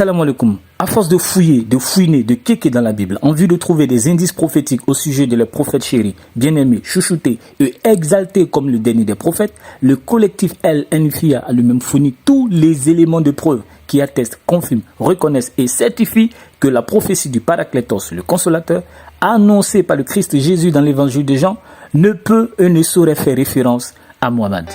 Salam alaikum. À force de fouiller, de fouiner, de kéker dans la Bible, en vue de trouver des indices prophétiques au sujet de leur prophète chéri, bien-aimé, chouchouté et exalté comme le dernier des prophètes, le collectif El-Enfia a lui-même fourni tous les éléments de preuve qui attestent, confirment, reconnaissent et certifient que la prophétie du Paraclétos, le Consolateur, annoncée par le Christ Jésus dans l'évangile de Jean, ne peut et ne saurait faire référence à Mohammed.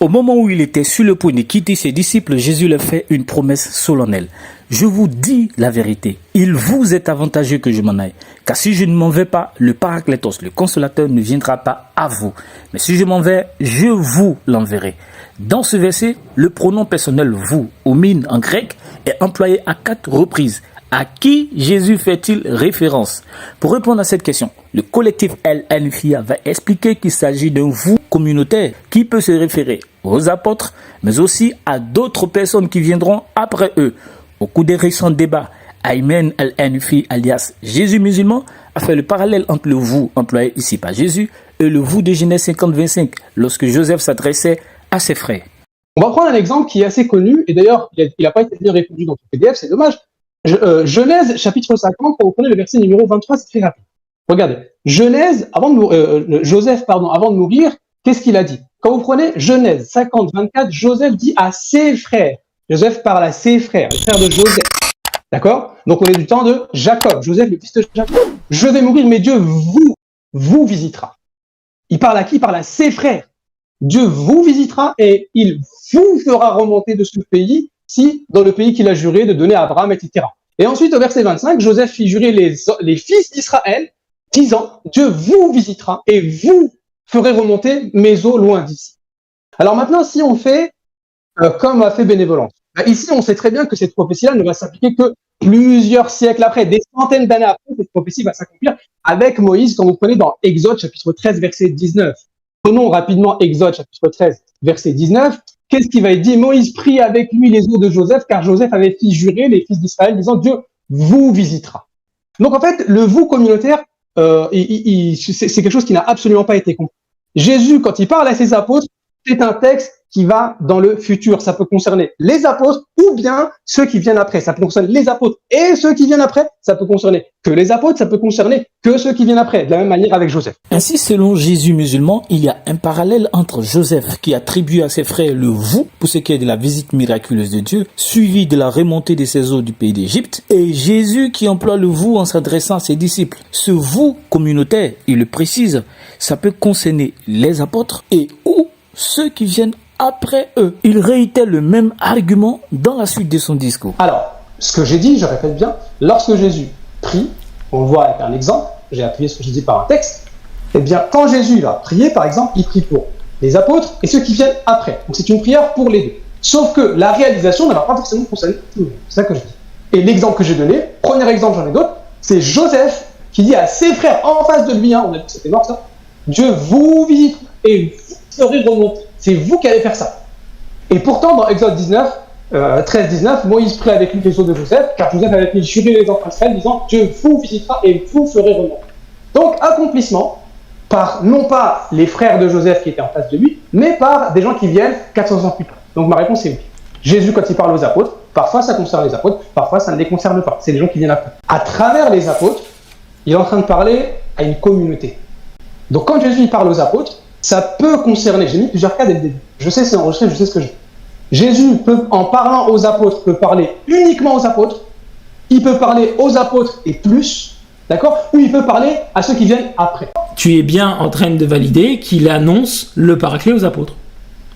Au moment où il était sur le point de quitter ses disciples, Jésus leur fait une promesse solennelle. Je vous dis la vérité, il vous est avantageux que je m'en aille, car si je ne m'en vais pas, le Paraclétos, le Consolateur, ne viendra pas à vous. Mais si je m'en vais, je vous l'enverrai. Dans ce verset, le pronom personnel vous, homine en grec, est employé à 4 reprises. À qui Jésus fait-il référence? Pour répondre à cette question, le collectif El-Enfia va expliquer qu'il s'agit d'un vous communautaire qui peut se référer aux apôtres, mais aussi à d'autres personnes qui viendront après eux. Au cours des récents débats, Ayman El-Enfi, alias Jésus musulman, a fait le parallèle entre le vous employé ici par Jésus et le vous de Genèse 50-25, lorsque Joseph s'adressait à ses frères. On va prendre un exemple qui est assez connu, et d'ailleurs, il n'a pas été bien répondu dans ton PDF, c'est dommage. Genèse, chapitre 50, quand vous prenez le verset numéro 23, c'est très rapide. Regardez, Genèse, Joseph, avant de mourir, qu'est-ce qu'il a dit? Quand vous prenez Genèse 50, 24, Joseph dit à ses frères. Joseph parle à ses frères, les frères de Joseph. D'accord? Donc on est du temps de Jacob, Joseph, le fils de Jacob. Je vais mourir, mais Dieu vous visitera. Il parle à qui? Il parle à ses frères. Dieu vous visitera et il vous fera remonter de ce pays, dans le pays qu'il a juré de donner à Abraham, etc. Et ensuite, au verset 25, Joseph fit jurer les fils d'Israël, disant, Dieu vous visitera et vous ferez remonter mes eaux loin d'ici. Alors maintenant, si on fait comme a fait Bénévolence, ici, on sait très bien que cette prophétie-là ne va s'appliquer que plusieurs siècles après, des centaines d'années après, cette prophétie va s'accomplir avec Moïse, quand vous prenez dans Exode, chapitre 13, verset 19. Prenons rapidement Exode, chapitre 13, verset 19. Qu'est-ce qu'il va être dit? Moïse prie avec lui les eaux de Joseph, car Joseph avait fait jurer les fils d'Israël, disant, Dieu vous visitera. Donc en fait, le vous communautaire, c'est quelque chose qui n'a absolument pas été compris. Jésus, quand il parle à ses apôtres, c'est un texte qui va dans le futur. Ça peut concerner les apôtres ou bien ceux qui viennent après. Ça peut concerner les apôtres et ceux qui viennent après. Ça peut concerner que les apôtres, ça peut concerner que ceux qui viennent après. De la même manière avec Joseph. Ainsi, selon Jésus musulman, il y a un parallèle entre Joseph qui attribue à ses frères le vous pour ce qui est de la visite miraculeuse de Dieu, suivi de la remontée de ses eaux du pays d'Égypte, et Jésus qui emploie le vous en s'adressant à ses disciples. Ce vous communautaire, il le précise, ça peut concerner les apôtres et ou ceux qui viennent après eux. Il réitère le même argument dans la suite de son discours. Alors, ce que j'ai dit, je répète bien, lorsque Jésus prie, on le voit avec un exemple, j'ai appuyé ce que j'ai dit par un texte, eh bien, quand Jésus va prier, par exemple, il prie pour les apôtres et ceux qui viennent après. Donc c'est une prière pour les deux. Sauf que la réalisation ne va pas forcément concerner tout le monde. C'est ça que je dis. Et l'exemple que j'ai donné, premier exemple, j'en ai d'autres, c'est Joseph qui dit à ses frères en face de lui, on a dit que c'était mort ça, Dieu vous visite et vous serez remontés. C'est vous qui allez faire ça. Et pourtant, dans Exode 13-19, Moïse prie avec lui les eaux de Joseph, car Joseph avait fait jurer les enfants d'Israël, disant, Dieu vous visitera et vous ferez remonter. Donc, accomplissement par, non pas les frères de Joseph qui étaient en face de lui, mais par des gens qui viennent 400 ans plus tard. Donc, ma réponse est oui. Jésus, quand il parle aux apôtres, parfois ça concerne les apôtres, parfois ça ne les concerne pas. C'est les gens qui viennent après. À travers les apôtres, il est en train de parler à une communauté. Donc, quand Jésus il parle aux apôtres, ça peut concerner, j'ai mis plusieurs cas dès le début. Je sais, c'est enregistré, je sais ce que je dis. Jésus, en parlant aux apôtres, peut parler uniquement aux apôtres. Il peut parler aux apôtres et plus, d'accord? Ou il peut parler à ceux qui viennent après. Tu es bien en train de valider qu'il annonce le Paraclet aux apôtres?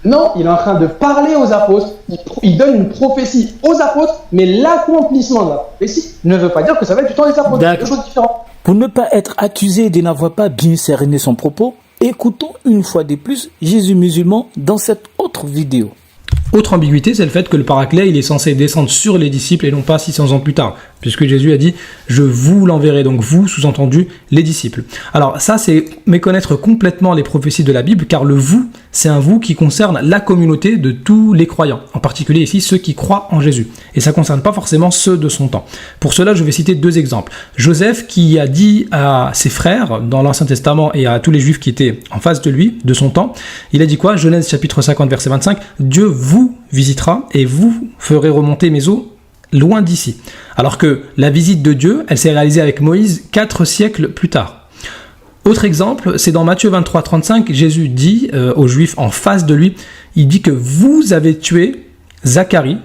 Non, il est en train de parler aux apôtres. Il donne une prophétie aux apôtres, mais l'accomplissement de la prophétie ne veut pas dire que ça va être du temps des apôtres. C'est deux choses différentes. Pour ne pas être accusé de n'avoir pas bien cerné son propos, écoutons une fois de plus Jésus musulman dans cette autre vidéo. Autre ambiguïté, c'est le fait que le Paraclet il est censé descendre sur les disciples et non pas 600 ans plus tard. puisque Jésus a dit « Je vous l'enverrai », donc vous, sous-entendu, les disciples. Alors ça, c'est méconnaître complètement les prophéties de la Bible, car le « vous », c'est un « vous » qui concerne la communauté de tous les croyants, en particulier ici ceux qui croient en Jésus. Et ça ne concerne pas forcément ceux de son temps. Pour cela, je vais citer 2 exemples. Joseph qui a dit à ses frères dans l'Ancien Testament et à tous les Juifs qui étaient en face de lui, de son temps, il a dit quoi? Genèse chapitre 50, verset 25, « Dieu vous visitera et vous ferez remonter mes eaux loin d'ici. » Alors que la visite de Dieu, elle s'est réalisée avec Moïse 4 siècles plus tard. Autre exemple, c'est dans Matthieu 23, 35, Jésus dit aux Juifs en face de lui, il dit que vous avez tué Zacharie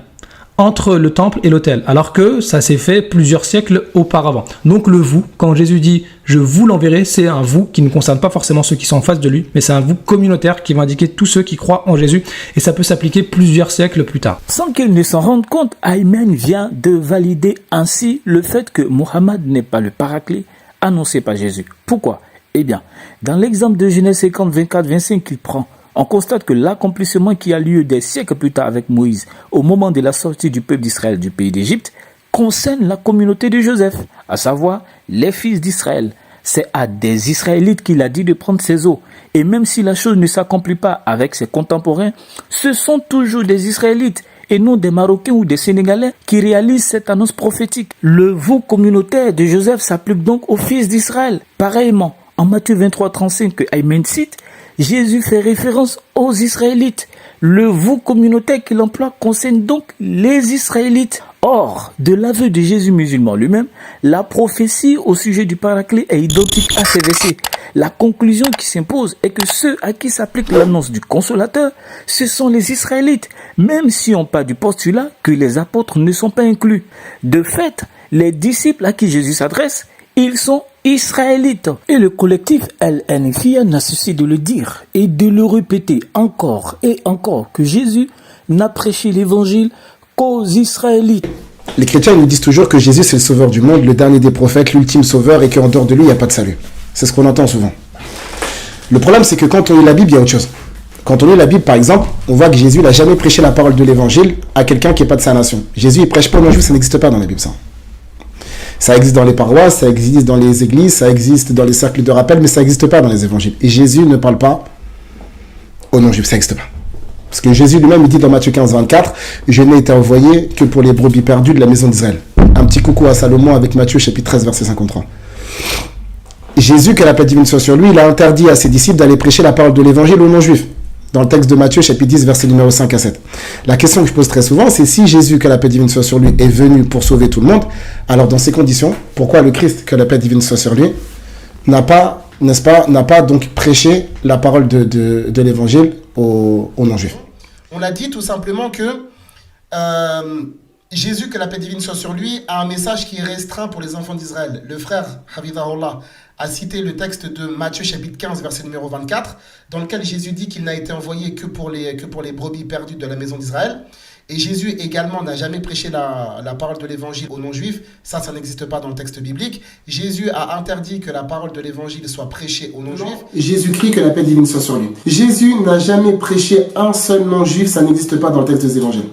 entre le temple et l'autel, alors que ça s'est fait plusieurs siècles auparavant. Donc le vous, quand Jésus dit « je vous l'enverrai », c'est un vous qui ne concerne pas forcément ceux qui sont en face de lui, mais c'est un vous communautaire qui va indiquer tous ceux qui croient en Jésus, et ça peut s'appliquer plusieurs siècles plus tard. Sans qu'ils ne s'en rendent compte, Aymen vient de valider ainsi le fait que Mohammed n'est pas le paraclet annoncé par Jésus. Pourquoi? Eh bien, dans l'exemple de Genèse 50, 24, 25 qu'il prend, on constate que l'accomplissement qui a lieu des siècles plus tard avec Moïse, au moment de la sortie du peuple d'Israël du pays d'Égypte, concerne la communauté de Joseph, à savoir les fils d'Israël. C'est à des Israélites qu'il a dit de prendre ses eaux. Et même si la chose ne s'accomplit pas avec ses contemporains, ce sont toujours des Israélites et non des Marocains ou des Sénégalais qui réalisent cette annonce prophétique. Le vous communautaire de Joseph s'applique donc aux fils d'Israël. Pareillement, en Matthieu 23, 35 que Aymen cite, Jésus fait référence aux Israélites. Le vous communautaire qu'il emploie concerne donc les Israélites. Or, de l'aveu de Jésus musulman lui-même, la prophétie au sujet du paraclet est identique à ces versets. La conclusion qui s'impose est que ceux à qui s'applique l'annonce du consolateur, ce sont les Israélites, même si on part du postulat que les apôtres ne sont pas inclus. De fait, les disciples à qui Jésus s'adresse, ils sont israélites. Et le collectif El-Hanifiyya n'a cessé de le dire et de le répéter encore et encore que Jésus n'a prêché l'évangile qu'aux Israélites. Les chrétiens nous disent toujours que Jésus c'est le sauveur du monde, le dernier des prophètes, l'ultime sauveur et qu'en dehors de lui il n'y a pas de salut. C'est ce qu'on entend souvent. Le problème c'est que quand on lit la Bible il y a autre chose. Quand on lit la Bible par exemple, on voit que Jésus n'a jamais prêché la parole de l'évangile à quelqu'un qui n'est pas de sa nation. Jésus il prêche pas aux non-juifs, ça n'existe pas dans la Bible ça. Ça existe dans les paroisses, ça existe dans les églises, ça existe dans les cercles de rappel, mais ça n'existe pas dans les évangiles. Et Jésus ne parle pas aux non-juifs, ça n'existe pas. Parce que Jésus lui-même, il dit dans Matthieu 15, 24, « Je n'ai été envoyé que pour les brebis perdues de la maison d'Israël. » Un petit coucou à Salomon avec Matthieu chapitre 13, verset 53. Jésus, que la paix divine soit sur lui, il a interdit à ses disciples d'aller prêcher la parole de l'évangile aux non-juifs. Dans le texte de Matthieu, chapitre 10, verset numéro 5 à 7. La question que je pose très souvent, c'est si Jésus, que la paix divine soit sur lui, est venu pour sauver tout le monde, alors dans ces conditions, pourquoi le Christ, que la paix divine soit sur lui, n'a pas donc prêché la parole de l'évangile aux non-juifs? On a dit tout simplement que Jésus, que la paix divine soit sur lui, a un message qui est restreint pour les enfants d'Israël. Le frère Hafidhahullah a cité le texte de Matthieu chapitre 15, verset numéro 24, dans lequel Jésus dit qu'il n'a été envoyé que pour les brebis perdues de la maison d'Israël. Et Jésus également n'a jamais prêché la parole de l'évangile aux non-juifs. Ça n'existe pas dans le texte biblique. Jésus a interdit que la parole de l'évangile soit prêchée aux non-juifs. Jésus-Christ, que la paix divine soit sur lui. Jésus n'a jamais prêché un seul non-juif, ça n'existe pas dans le texte des évangiles.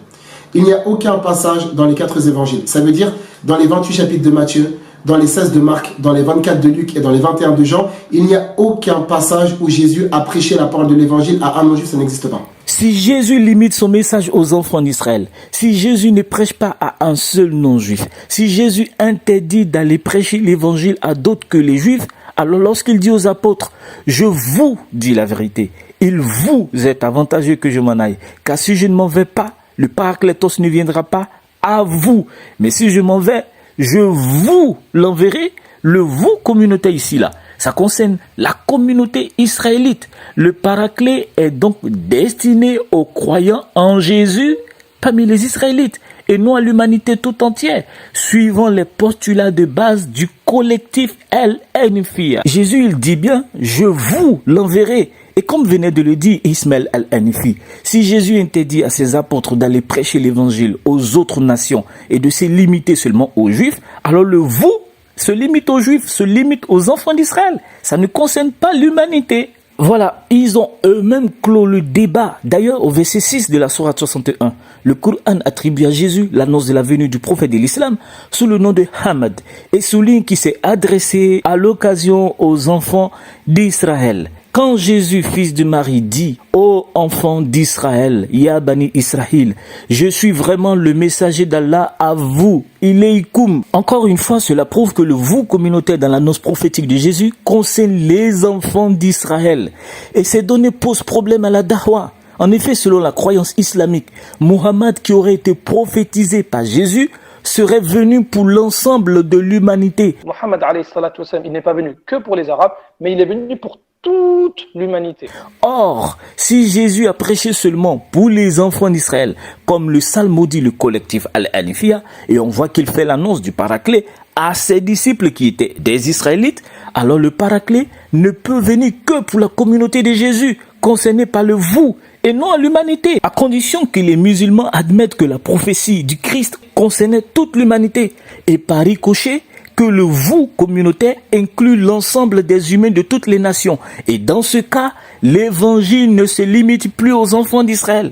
Il n'y a aucun passage dans les 4 évangiles. Ça veut dire, dans les 28 chapitres de Matthieu, dans les 16 de Marc, dans les 24 de Luc et dans les 21 de Jean, il n'y a aucun passage où Jésus a prêché la parole de l'évangile à un non-juif, ça n'existe pas. Si Jésus limite son message aux enfants d'Israël, si Jésus ne prêche pas à un seul non-juif, si Jésus interdit d'aller prêcher l'évangile à d'autres que les juifs, alors lorsqu'il dit aux apôtres, je vous dis la vérité, il vous est avantageux que je m'en aille, car si je ne m'en vais pas, le Paraclétos ne viendra pas à vous. Mais si je m'en vais, je vous l'enverrai. Le vous communauté ici, là, ça concerne la communauté israélite. Le Paraclet est donc destiné aux croyants en Jésus parmi les Israélites et non à l'humanité tout entière, suivant les postulats de base du collectif El-Hanifiyya. Jésus, il dit bien, je vous l'enverrai. Et comme venait de le dire Ismaël Al-Hanifi, si Jésus interdit à ses apôtres d'aller prêcher l'évangile aux autres nations et de se limiter seulement aux Juifs, alors le vous se limite aux Juifs, se limite aux enfants d'Israël. Ça ne concerne pas l'humanité. Voilà, ils ont eux-mêmes clos le débat. D'ailleurs, au verset 6 de la sourate 61, Le Coran attribue à Jésus l'annonce de la venue du prophète de l'islam sous le nom de Hamad et souligne qu'il s'est adressé à l'occasion aux enfants d'Israël. Quand Jésus, fils de Marie, dit « Ô enfants d'Israël, Ya Bani Israël, je suis vraiment le messager d'Allah à vous, ilaykoum ». Encore une fois, cela prouve que le vous communautaire dans l'annonce prophétique de Jésus concerne les enfants d'Israël. Et ces données posent problème à la da'wah. En effet, selon la croyance islamique, Muhammad, qui aurait été prophétisé par Jésus, serait venu pour l'ensemble de l'humanité. Muhammad alayhi salatu wassalam, il n'est pas venu que pour les Arabes, mais il est venu pour toute l'humanité. Or, si Jésus a prêché seulement pour les enfants d'Israël, comme le psalmodie le collectif Al-Hanifiyya, et on voit qu'il fait l'annonce du Paraclet à ses disciples qui étaient des Israélites, alors le Paraclet ne peut venir que pour la communauté de Jésus, concernée par le vous, et non à l'humanité, à condition que les musulmans admettent que la prophétie du Christ concernait toute l'humanité, et par ricochet, que le vous communautaire inclut l'ensemble des humains de toutes les nations. Et dans ce cas, l'évangile ne se limite plus aux enfants d'Israël.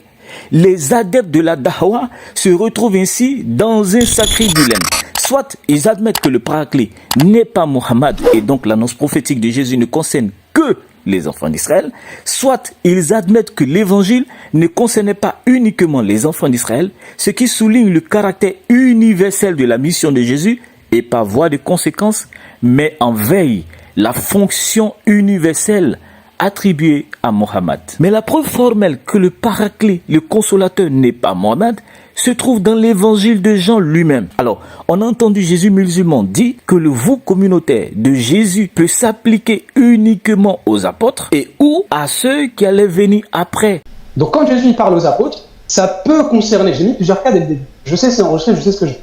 Les adeptes de la da'wah se retrouvent ainsi dans un sacré dilemme. Soit ils admettent que le Paraclet n'est pas Mohammed et donc l'annonce prophétique de Jésus ne concerne que les enfants d'Israël, soit ils admettent que l'évangile ne concernait pas uniquement les enfants d'Israël, ce qui souligne le caractère universel de la mission de Jésus et par voie de conséquence, met en veille la fonction universelle attribuée à Mohammed. Mais la preuve formelle que le Paraclet, le consolateur, n'est pas Mohammed, se trouve dans l'évangile de Jean lui-même. Alors, on a entendu Jésus musulman dire que le vous communautaire de Jésus peut s'appliquer uniquement aux apôtres et ou à ceux qui allaient venir après. Donc quand Jésus parle aux apôtres, ça peut concerner, j'ai mis plusieurs cas dès le début. Je sais, c'est enregistré, je sais ce que je dis.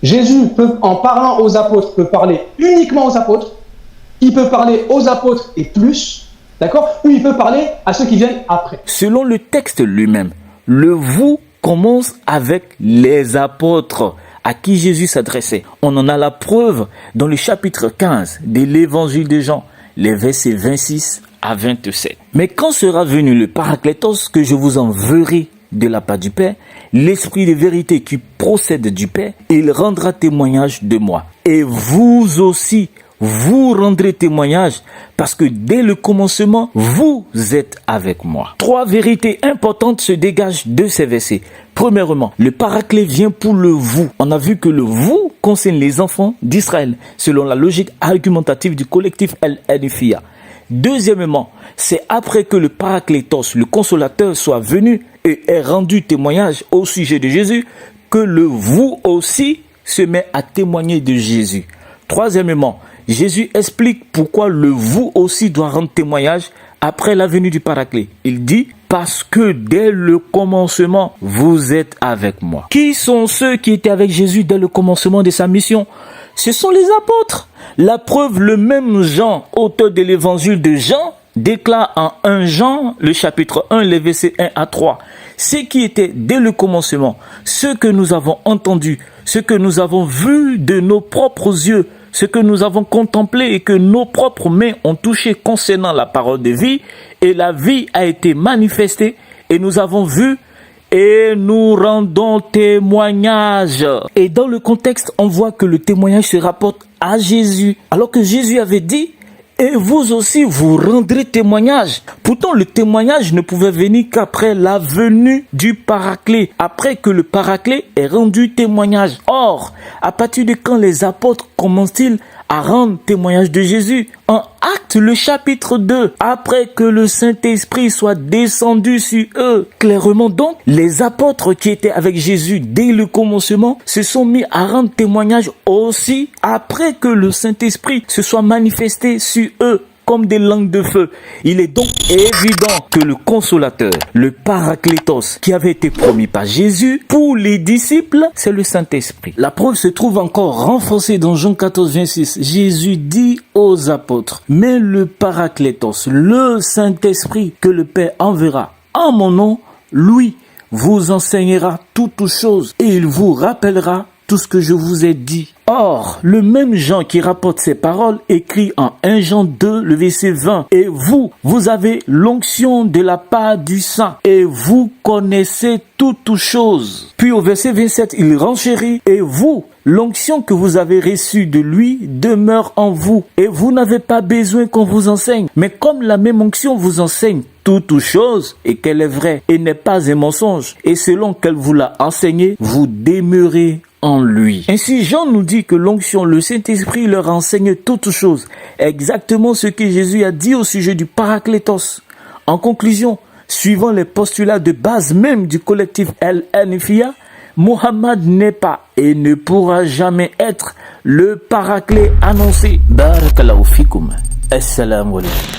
Jésus, en parlant aux apôtres, peut parler uniquement aux apôtres, il peut parler aux apôtres et plus, d'accord, ou il peut parler à ceux qui viennent après. Selon le texte lui-même, le vous commence avec les apôtres à qui Jésus s'adressait. On en a la preuve dans le chapitre 15 de l'évangile de Jean, les versets 26 à 27. Mais quand sera venu le Paraclétos que je vous enverrai de la part du Père, l'esprit de vérité qui procède du Père, il rendra témoignage de moi. Et vous aussi, vous rendrez témoignage parce que dès le commencement, vous êtes avec moi. 3 vérités importantes se dégagent de ces versets. Premièrement, le Paraclet vient pour le vous. On a vu que le vous concerne les enfants d'Israël, selon la logique argumentative du collectif Al-Hanifiyya. Deuxièmement, c'est après que le Paraclétos, le consolateur, soit venu et ait rendu témoignage au sujet de Jésus, que le vous aussi se met à témoigner de Jésus. Troisièmement, Jésus explique pourquoi le vous aussi doit rendre témoignage après la venue du Paraclet. Il dit « Parce que dès le commencement, vous êtes avec moi ». Qui sont ceux qui étaient avec Jésus dès le commencement de sa mission ? Ce sont les apôtres. La preuve, le même Jean, auteur de l'évangile de Jean, déclare en 1 Jean, le chapitre 1, les versets 1 à 3. Ce qui était dès le commencement, ce que nous avons entendu, ce que nous avons vu de nos propres yeux, ce que nous avons contemplé et que nos propres mains ont touché concernant la parole de vie, et la vie a été manifestée, et nous avons vu et nous rendons témoignage. Et dans le contexte, on voit que le témoignage se rapporte à Jésus, alors que Jésus avait dit « Et vous aussi, vous rendrez témoignage ». Pourtant, le témoignage ne pouvait venir qu'après la venue du Paraclet, après que le Paraclet ait rendu témoignage. Or, à partir de quand les apôtres commencent-ils à rendre témoignage de Jésus? En Actes, le chapitre 2, après que le Saint-Esprit soit descendu sur eux. Clairement donc, les apôtres qui étaient avec Jésus dès le commencement se sont mis à rendre témoignage aussi après que le Saint-Esprit se soit manifesté sur eux comme des langues de feu. Il est donc évident que le consolateur, le Paraclétos, qui avait été promis par Jésus pour les disciples, c'est le Saint-Esprit. La preuve se trouve encore renforcée dans Jean 14, 26. Jésus dit aux apôtres, mais le Paraclétos, le Saint-Esprit que le Père enverra en mon nom, lui vous enseignera toutes choses et il vous rappellera tout ce que je vous ai dit. Or, le même Jean qui rapporte ces paroles écrit en 1 Jean 2, le verset 20. Et vous avez l'onction de la part du Saint et vous connaissez toutes choses. Puis au verset 27, il renchérit et vous, l'onction que vous avez reçue de lui demeure en vous et vous n'avez pas besoin qu'on vous enseigne. Mais comme la même onction vous enseigne toutes choses et qu'elle est vraie et n'est pas un mensonge et selon qu'elle vous l'a enseigné, vous demeurez en lui. Ainsi, Jean nous dit que l'onction, le Saint-Esprit leur enseigne toutes choses. Exactement ce que Jésus a dit au sujet du Paraklétos. En conclusion, suivant les postulats de base même du collectif El-Hanifia, Mohammed n'est pas et ne pourra jamais être le Paraclet annoncé. Barakallahu fikoum. Assalamu alaikum.